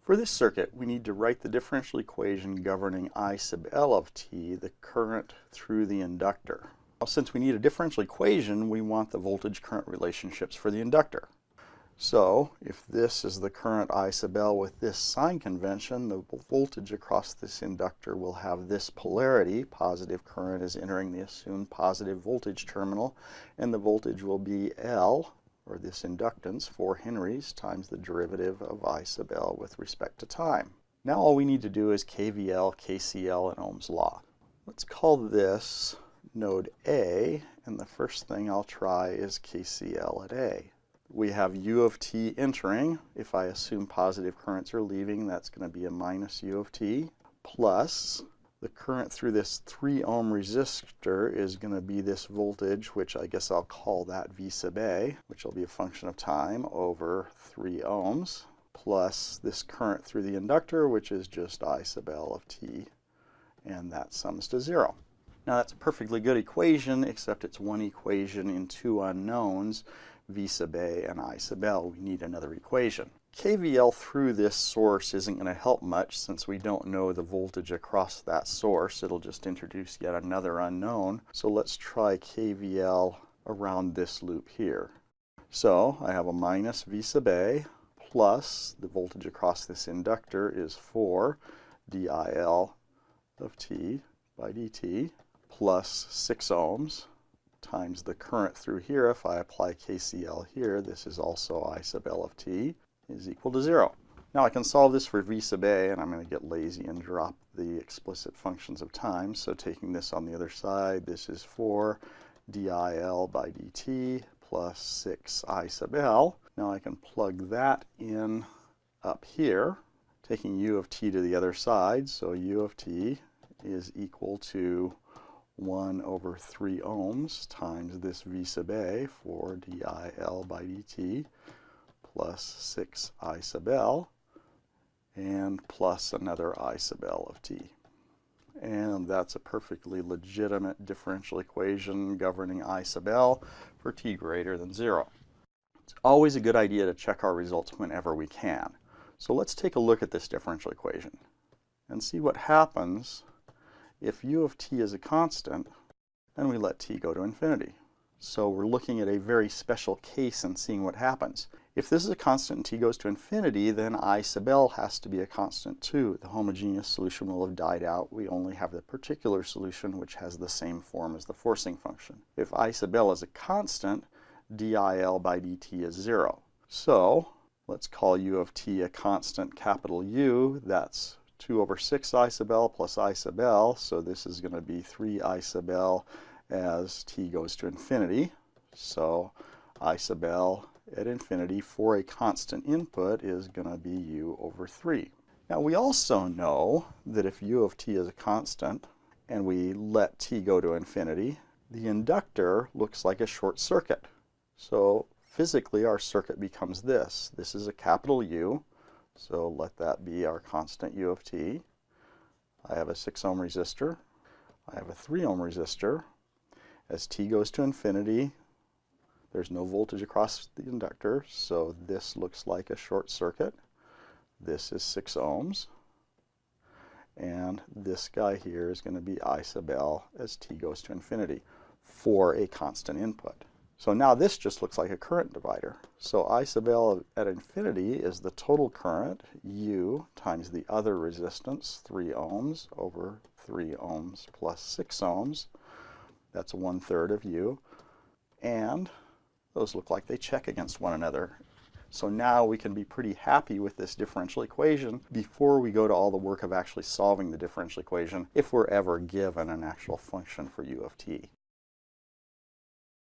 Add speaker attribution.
Speaker 1: For this circuit, we need to write the differential equation governing I sub L of t, the current through the inductor. Now, since we need a differential equation, we want the voltage-current relationships for the inductor. So, if this is the current I sub L with this sign convention, the voltage across this inductor will have this polarity. Positive current is entering the assumed positive voltage terminal, and the voltage will be L, or this inductance, 4 henries, times the derivative of I sub L with respect to time. Now all we need to do is KVL, KCL, and Ohm's law. Let's call this node A, and the first thing I'll try is KCL at A. We have U of t entering. If I assume positive currents are leaving, that's going to be a minus U of t, plus the current through this 3 ohm resistor is going to be this voltage, which I guess I'll call that V sub A, which will be a function of time over 3 ohms, plus this current through the inductor, which is just I sub L of t, and that sums to 0. Now that's a perfectly good equation, except it's one equation in two unknowns, V sub A and I sub L. We need another equation. KVL through this source isn't going to help much since we don't know the voltage across that source. It'll just introduce yet another unknown. So let's try KVL around this loop here. So I have a minus V sub A plus the voltage across this inductor is 4 DIL of t by dt plus 6 ohms times the current through here. If I apply KCL here, this is also I sub L of t, is equal to 0. Now I can solve this for V sub A, and I'm going to get lazy and drop the explicit functions of time. So taking this on the other side, this is 4 DIL by dt plus 6 I sub L. Now I can plug that in up here, taking U of t to the other side. So U of t is equal to 1 over 3 ohms times this V sub A, 4 DIL by dt, plus 6 I sub L, and plus another I sub L of t. And that's a perfectly legitimate differential equation governing I sub L for t greater than 0. It's always a good idea to check our results whenever we can. So let's take a look at this differential equation and see what happens if U of t is a constant and we let t go to infinity. So we're looking at a very special case and seeing what happens. If this is a constant and t goes to infinity, then I sub L has to be a constant too. The homogeneous solution will have died out. We only have the particular solution, which has the same form as the forcing function. If I sub L is a constant, DIL by dt is 0. So let's call U of t a constant capital U. That's 2 over 6 I sub L plus I sub L. So this is going to be 3 I sub L as t goes to infinity. So I sub L at infinity for a constant input is going to be U over 3. Now we also know that if U of t is a constant and we let t go to infinity, the inductor looks like a short circuit. So physically our circuit becomes this. This is a capital U, so let that be our constant U of t. I have a 6 ohm resistor. I have a 3 ohm resistor. As t goes to infinity, there's no voltage across the inductor, so this looks like a short circuit. This is 6 ohms. And this guy here is going to be I sub L as t goes to infinity for a constant input. So now this just looks like a current divider. So I sub L at infinity is the total current, U, times the other resistance, 3 ohms, over 3 ohms plus 6 ohms. That's 1/3 of U. And those look like they check against one another. So now we can be pretty happy with this differential equation before we go to all the work of actually solving the differential equation if we're ever given an actual function for U of t.